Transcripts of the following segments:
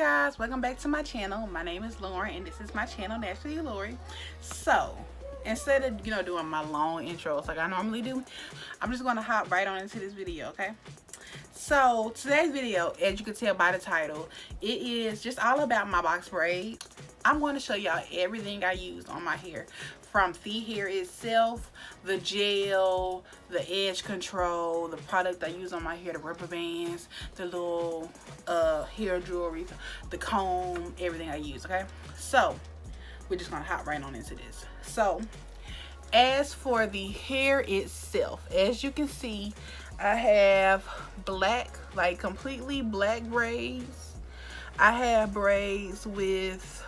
guys, welcome back to my channel. My name is Lauren and this is my channel, Naturally Lori. So instead of doing my long intros like I normally do, I'm just going to hop right on into this video. Okay, so today's video, as you can tell by the title, it is just all about my box braids. I'm going to show y'all everything I used on my hair, from the hair itself, the gel, the edge control, the product I use on my hair, the rubber bands, the little hair jewelry, the comb, everything I use. Okay, so we're just gonna hop right on into this. So as for the hair itself, as you can see, I have black, like completely black braids. I have braids with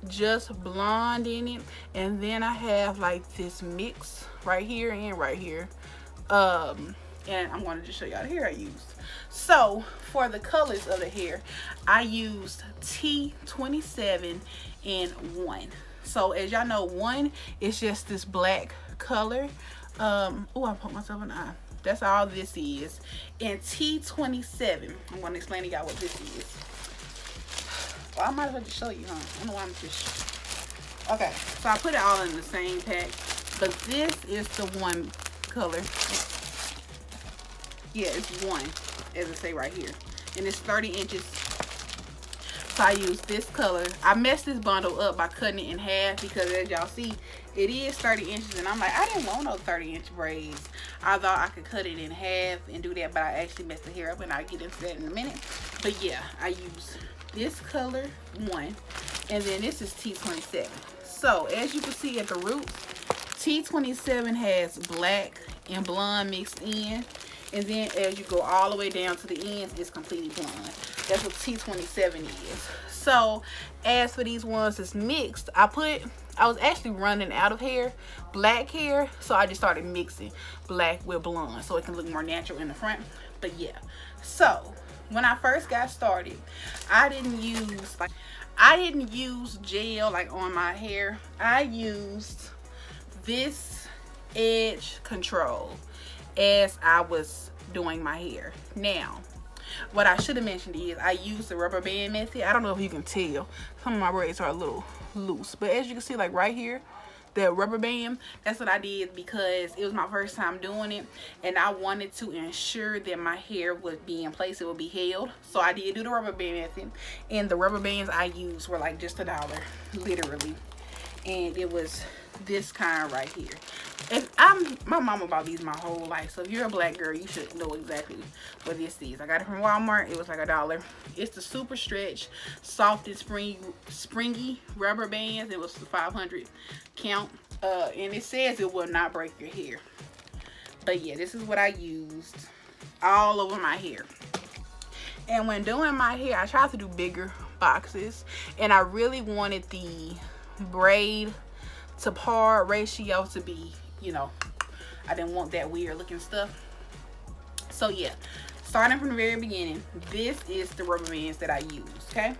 just blonde in it, and then I have like this mix right here and right here, and I'm going to just show y'all the hair I used. So for the colors of the hair, I used T27 and 1. So as y'all know, 1 is just this black color. Oh, I put myself in the eye. That's all this is. And T27, I'm going to explain to y'all what this is. Well, I might as well just show you, huh? I don't know why I'm just... Okay, so I put it all in the same pack, but this is the 1 color. Yeah, it's 1, as I say right here, and it's 30 inches. So I use this color. I messed this bundle up by cutting it in half because, as y'all see, it is 30 inches, and I'm like, I didn't want no 30-inch braids. I thought I could cut it in half and do that, but I actually messed the hair up, and I'll get into that in a minute. But yeah, I use this color 1, and then this is T27. So as you can see at the root, T27 has black and blonde mixed in, and then as you go all the way down to the ends, it's completely blonde. That's what T27 is. So as for these ones that's mixed, I was actually running out of hair, black hair, so I just started mixing black with blonde so it can look more natural in the front. But yeah, so when I first got started, I didn't use gel like on my hair. I used this edge control as I was doing my hair. Now, what I should have mentioned is I used the rubber band method. I don't know if you can tell, some of my braids are a little loose, but as you can see, like right here, the rubber band, that's what I did because it was my first time doing it, and I wanted to ensure that my hair would be in place, it would be held. So I did do the rubber band method, and the rubber bands I used were like just $1, literally, and it was this kind right here. And my mama bought these my whole life, so if you're a black girl, you should know exactly what this is. I got it from Walmart. It was like $1. It's the super stretch, soft and springy rubber bands. It was the 500 count, and it says it will not break your hair. But yeah, this is what I used all over my hair. And when doing my hair, I tried to do bigger boxes, and I really wanted the braid to par ratio to be, I didn't want that weird looking stuff. So yeah, starting from the very beginning, this is the rubber bands that I used. Okay,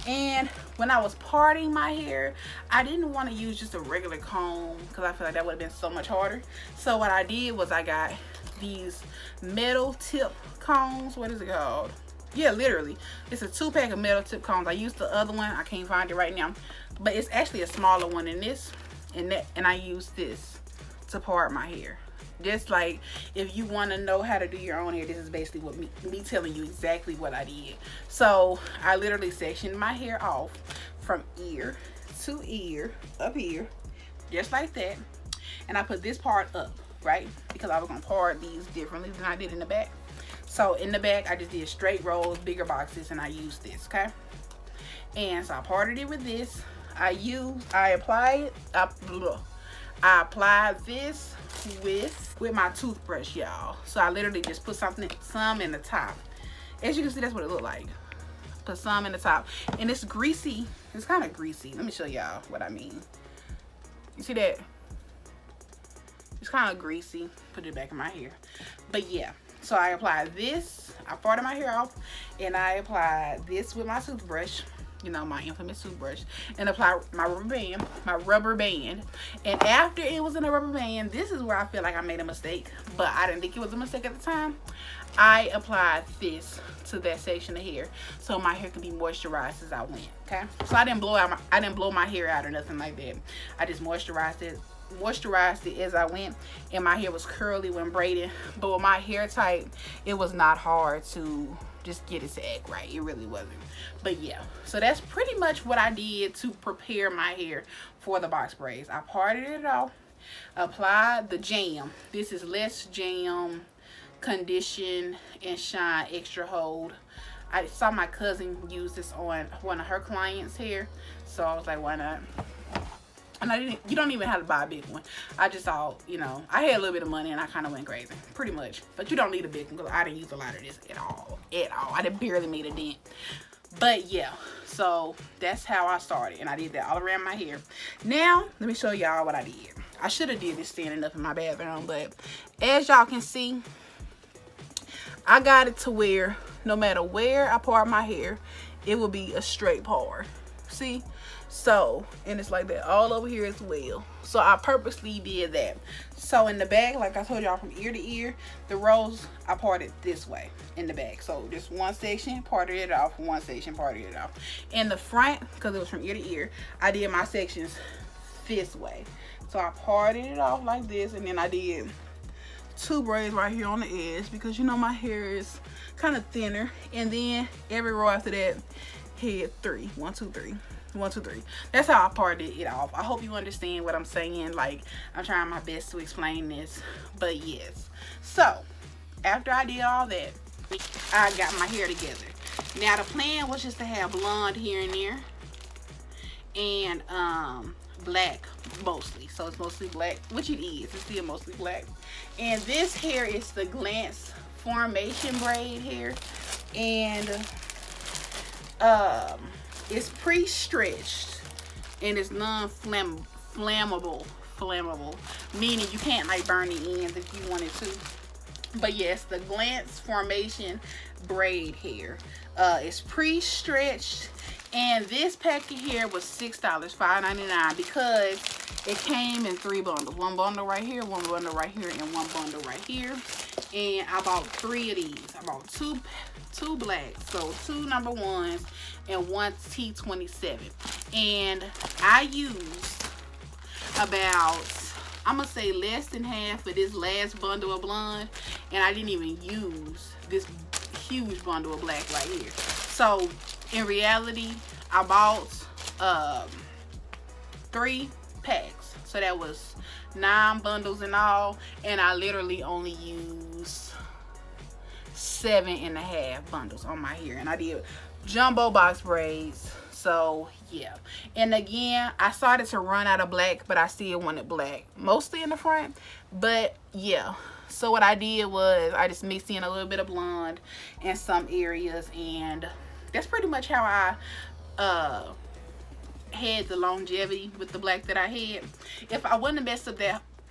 and when I was parting my hair, I didn't want to use just a regular comb because I feel like that would have been so much harder. So what I did was I got these metal tip combs. What is it called? Yeah, literally, it's a 2-pack of metal tip combs. I used the other one, I can't find it right now, but it's actually a smaller one than this, and I use this to part my hair. Just like if you want to know how to do your own hair, this is basically what me telling you exactly what I did. So I literally sectioned my hair off from ear to ear up here, just like that, and I put this part up, right, because I was gonna part these differently than I did in the back. So in the back, I just did straight rolls, bigger boxes, and I used this. Okay, and so I parted it with this. I applied this with my toothbrush, y'all. So I literally just put some in the top. As you can see, that's what it looked like. Put some in the top, and it's greasy. It's kind of greasy. Let me show y'all what I mean. You see that? It's kind of greasy. Put it back in my hair. But yeah, so I applied this. I parted my hair off, and I applied this with my toothbrush. you know, my infamous toothbrush, and apply my rubber band. And after it was in a rubber band, this is where I feel like I made a mistake, but I didn't think it was a mistake at the time. I applied this to that section of hair so my hair could be moisturized as I went. Okay, so I didn't blow my hair out or nothing like that. I just moisturized it as I went, and my hair was curly when braided. But with my hair type, it was not hard to just get it to act right. It really wasn't. But yeah, so that's pretty much what I did to prepare my hair for the box braids. I parted it off, applied the jam. This is Less Jam Condition and Shine Extra Hold. I saw my cousin use this on one of her clients' hair, so I was like, why not? And you don't even have to buy a big one. I just thought, you know, I had a little bit of money and I kind of went crazy, pretty much. But you don't need a big one because I didn't use a lot of this at all. I did barely made a dent. But yeah, so that's how I started, and I did that all around my hair. Now, let me show y'all what I did. I should have did this standing up in my bathroom, but as y'all can see, I got it to where no matter where I part my hair, it will be a straight part. See? So, and it's like that all over here as well. So I purposely did that. So in the back, like I told y'all, from ear to ear, the rows I parted this way in the back. So just one section, parted it off, one section, parted it off. In the front, because it was from ear to ear, I did my sections this way. So I parted it off like this, and then I did 2 braids right here on the edge because, you know, my hair is kind of thinner. And then every row after that had 3. 1, 2, 3. 1, 2, 3. That's how I parted it off. I hope you understand what I'm saying. Like, I'm trying my best to explain this, but yes. So after I did all that, I got my hair together. Now the plan was just to have blonde here and there, and black mostly. So it's mostly black, which it is. It's still mostly black. And this hair is the Glance Formation braid hair, and it's pre-stretched, and it's non-flammable, meaning you can't like burn the ends if you wanted to. But yes, the Glance Formation braid hair, it's pre-stretched, and this packet here was $6, $5.99, because it came in 3 bundles. 1 bundle right here, 1 bundle right here, and 1 bundle right here. And I bought 3 of these. I bought two blacks, so 2 number 1s and 1 T27. And I used about, I'm gonna say less than half of this last bundle of blonde, and I didn't even use this huge bundle of black right here. So in reality, I bought 3 packs, so that was 9 bundles in all, and I literally only used 7.5 bundles on my hair, and I did jumbo box braids. So yeah, and again, I started to run out of black, but I still wanted black mostly in the front. But yeah, so what I did was I just mixed in a little bit of blonde in some areas, and that's pretty much how I had the longevity with the black that I had. If I wouldn't have messed up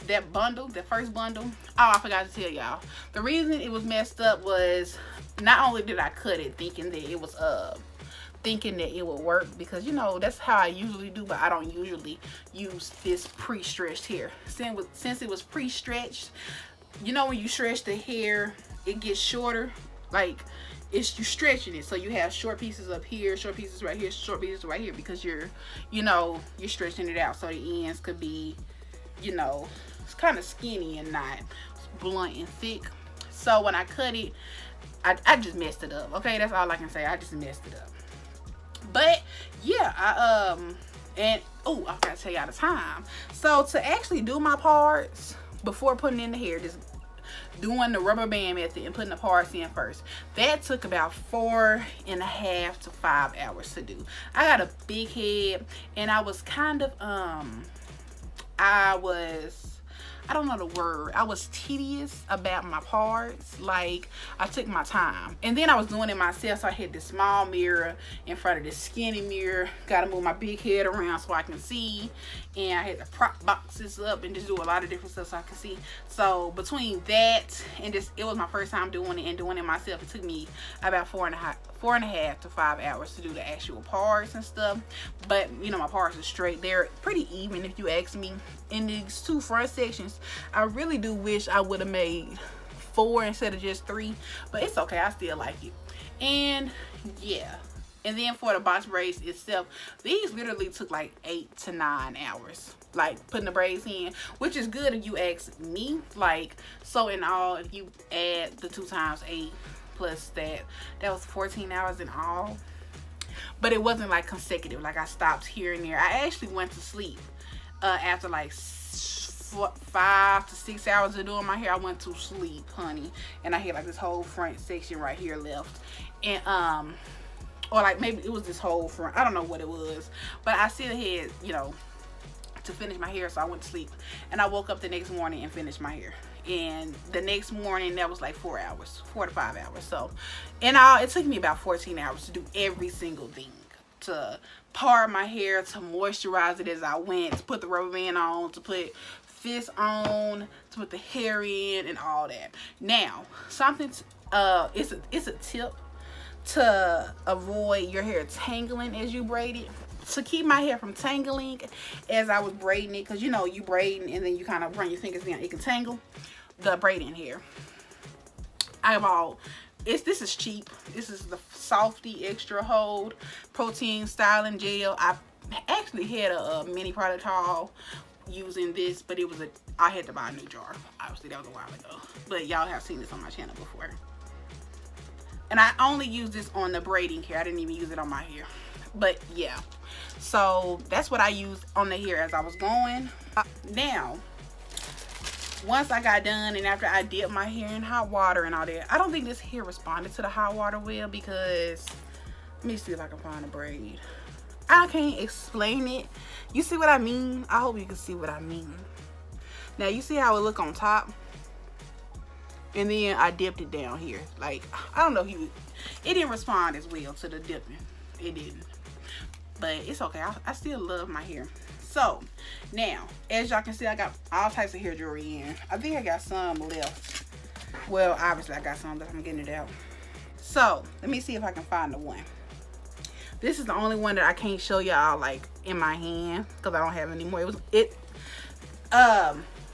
that bundle, the first bundle, oh, I forgot to tell y'all, the reason it was messed up was not only did I cut it thinking that it was thinking that it would work, because, you know, that's how I usually do, but I don't usually use this pre-stretched hair. Since it was pre-stretched, you know, when you stretch the hair, it gets shorter. Like, you stretching it, so you have short pieces up here, short pieces right here, short pieces right here, because you're stretching it out so the ends could be, you know, it's kind of skinny and not blunt and thick. So when I cut it, I just messed it up. Okay, that's all I can say. I just messed it up. But yeah, and oh, I forgot to tell y'all the time. So to actually do my parts before putting in the hair, just doing the rubber band method and putting the parts in first, that took about 4.5 to 5 hours to do. I got a big head, and I was kind of I don't know the word. I was tedious about my parts. Like, I took my time. And then I was doing it myself. So I had this small mirror in front of this skinny mirror. Got to move my big head around so I can see. And I had to prop boxes up and just do a lot of different stuff so I can see. So between that and just, it was my first time doing it and doing it myself. It took me about 4.5 to 5 hours to do the actual parts and stuff. But you know, my parts are straight. They're pretty even if you ask me. In these 2 front sections, I really do wish I would have made 4 instead of just 3, but it's okay. I still like it. And yeah, and then for the box braids itself, these literally took like 8 to 9 hours, like putting the braids in, which is good if you ask me. Like, so in all, if you add the 2 times 8 plus that was 14 hours in all. But it wasn't like consecutive, like I stopped here and there. I actually went to sleep after like 5 to 6 hours of doing my hair. I went to sleep, honey, and I had like this whole front section right here left. And or like maybe it was this whole front, I don't know what it was, but I still had, you know, to finish my hair. So I went to sleep and I woke up the next morning and finished my hair. And the next morning, that was like 4 to 5 hours. So in all, it took me about 14 hours to do every single thing, to part my hair, to moisturize it as I went, to put the rubber band on, to put this on, to put the hair in, and all that. Now, something it's a tip to avoid your hair tangling as you braid it. To keep my hair from tangling as I was braiding it, because you know, you braiding and then you kind of run your fingers down, it can tangle the braiding hair. This is cheap. This is the Softy Extra Hold Protein Styling Gel. I actually had a mini product haul using this, but I had to buy a new jar. Obviously, that was a while ago, but y'all have seen this on my channel before. And I only used this on the braiding hair. I didn't even use it on my hair. But yeah, so that's what I used on the hair as I was going. Now, once I got done and after I dipped my hair in hot water and all that, I don't think this hair responded to the hot water well, because let me see if I can find a braid. I can't explain it. You see what I mean? I hope you can see what I mean. Now you see how it look on top, and then I dipped it down here. Like, I don't know if it didn't respond as well to the dipping. It didn't, but it's okay. I still love my hair. So now, as y'all can see, I got all types of hair jewelry in. I think I got some left. Well, obviously I got some, but I'm getting it out. So let me see if I can find the one. This is the only one that I can't show y'all like in my hand, because I don't have any more.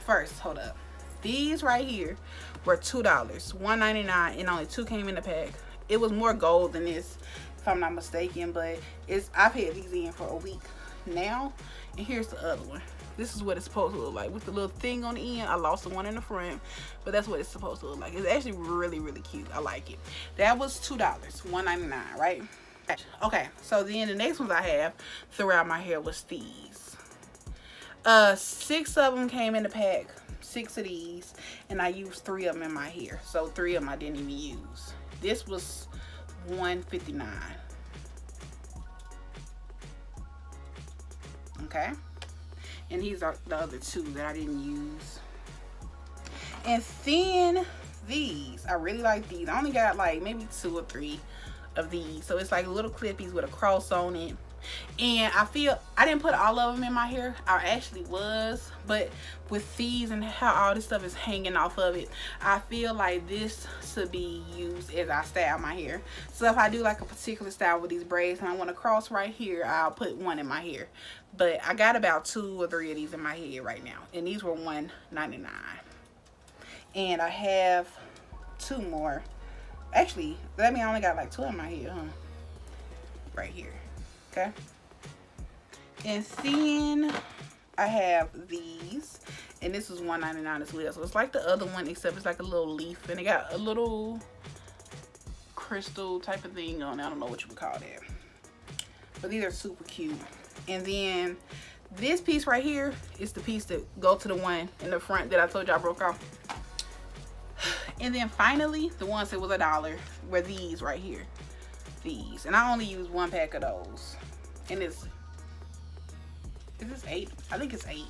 First, hold up. These right here were $2, $1.99, and only 2 came in the pack. It was more gold than this, if I'm not mistaken, but I've had these in for a week now. And here's the other one. This is what it's supposed to look like with the little thing on the end. I lost the one in the front, but that's what it's supposed to look like. It's actually really, really cute. I like it. That was $2, $1.99, right? Okay, so then the next ones I have throughout my hair was these. 6 of them came in the pack, 6 of these, and I used 3 of them in my hair. So 3 of them I didn't even use. This was $1.59. Okay, and these are the other 2 that I didn't use. And then these, I really like these. I only got like maybe 2 or 3 of these, so it's like little clippies with a cross on it. And I feel I didn't put all of them in my hair. I actually was, but with these and how all this stuff is hanging off of it, I feel like this should be used as I style my hair. So if I do like a particular style with these braids and I want to cross right here, I'll put one in my hair. But I got about 2 or 3 of these in my head right now, and these were $1.99. And I have 2 more. Actually, that means I only got like 2 in my head, huh? Right here. Okay. And then I have these, and this is $1.99 as well. So it's like the other one, except it's like a little leaf, and it got a little crystal type of thing on it. I don't know what you would call that, but these are super cute. And then this piece right here is the piece that go to the one in the front that I told you I broke off. And then finally, the ones that was $1 were these right here. These, and I only used 1 pack of those. And is this 8? I think it's 8.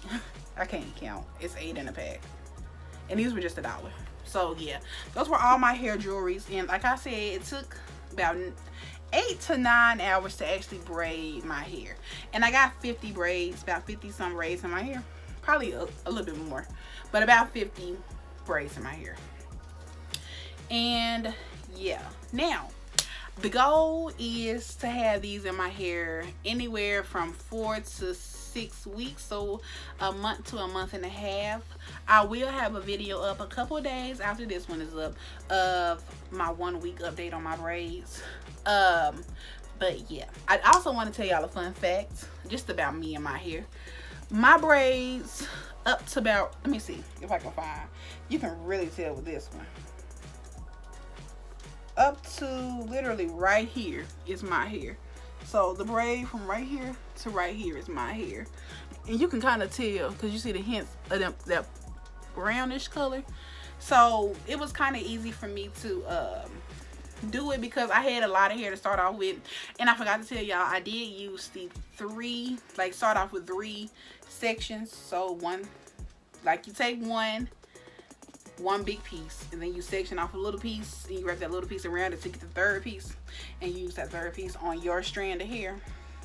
I can't count. It's 8 in a pack. And these were just $1. So yeah, those were all my hair jewelries. And like I said, it took about 8 to 9 hours to actually braid my hair. And I got 50 braids, about 50 some braids in my hair. Probably a little bit more, but about 50 braids in my hair. And yeah, now the goal is to have these in my hair anywhere from 4 to 6 weeks, so a month to a month and a half. I will have a video up a couple of days after this one is up of my 1 week update on my braids. But yeah, I also want to tell y'all a fun fact just about me and my hair. My braids up to about, let me see if I can find, you can really tell with this one, up to literally right here is my hair. So the braid from right here to right here is my hair, and you can kind of tell because you see the hints of that brownish color. So it was kind of easy for me to do it because I had a lot of hair to start off with. And I forgot to tell y'all, I did use the start off with 3 sections. So one, like you take one big piece, and then you section off a little piece, and you wrap that little piece around it to get the 3rd piece, and you use that 3rd piece on your strand of hair,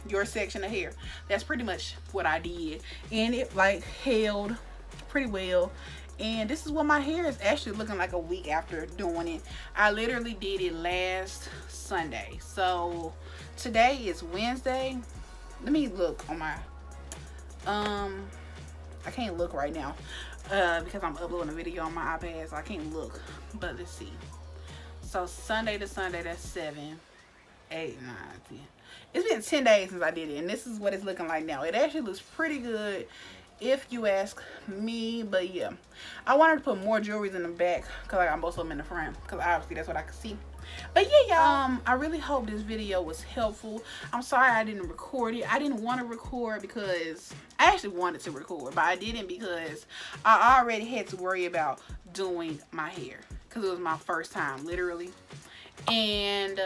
your section of hair. That's pretty much what I did, and it like held pretty well. And this is what my hair is actually looking like a week after doing it. I literally did it last Sunday, so today is Wednesday. Let me look on my I can't look right now because I'm uploading a video on my iPad, so I can't look. But let's see. So Sunday to Sunday, that's 7, 8, 9, 10. It's been 10 days since I did it, and this is what it's looking like now. It actually looks pretty good if you ask me. But yeah, I wanted to put more jewelries in the back because I got most of them in the front because obviously that's what I could see. But yeah, y'all, I really hope this video was helpful. I'm sorry I didn't record it. I didn't want to record because I actually wanted to record, but I didn't because I already had to worry about doing my hair because it was my first time, literally. And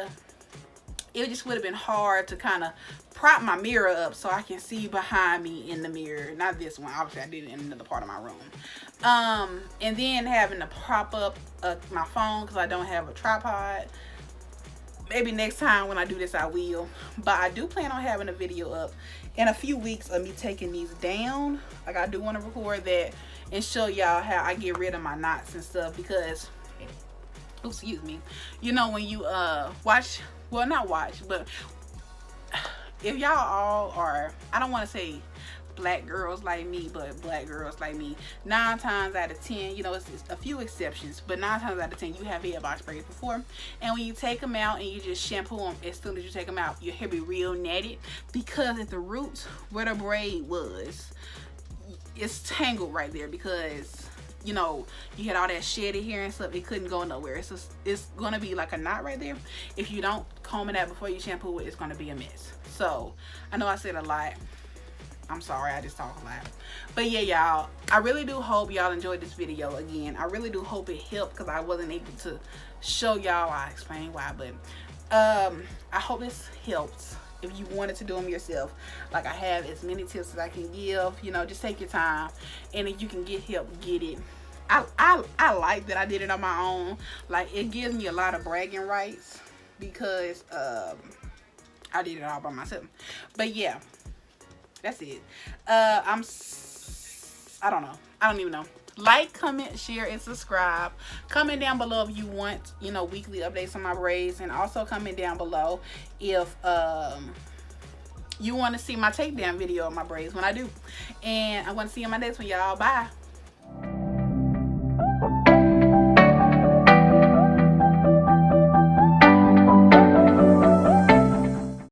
it just would have been hard to kind of prop my mirror up so I can see behind me in the mirror. Not this one, obviously I did it in another part of my room. And then having to prop up my phone because I don't have a tripod. Maybe next time when I do this I will. But I do plan on having a video up in a few weeks of me taking these down. Like, I do want to record that and show y'all how I get rid of my knots and stuff, because excuse me, you know, when you watch, well, not watch, but if y'all all are, I don't want to say black girls like me, but black girls like me, 9 times out of 10, you know, it's a few exceptions, but 9 times out of 10 you have hair box braids before, and when you take them out and you just shampoo them, as soon as you take them out, your hair be real netted, because at the roots where the braid was, it's tangled right there, because you know, you had all that shedded hair and stuff, it couldn't go nowhere. It's gonna be like a knot right there. If you don't comb it out before you shampoo it, it's gonna be a mess. So I know I said a lot, I'm sorry, I just talk a lot. But yeah, y'all, I really do hope y'all enjoyed this video. Again, I really do hope it helped because I wasn't able to show y'all. I explained why, but I hope this helps. If you wanted to do them yourself, like I have as many tips as I can give, you know, just take your time, and if you can get help, get it. I like that I did it on my own. Like, it gives me a lot of bragging rights because I did it all by myself. But yeah, that's it. I don't know. I don't even know. Like, comment, share, and subscribe. Comment down below if you want, you know, weekly updates on my braids, and also comment down below if you want to see my takedown video of my braids when I do. And I want to see you in my next one, y'all. Bye.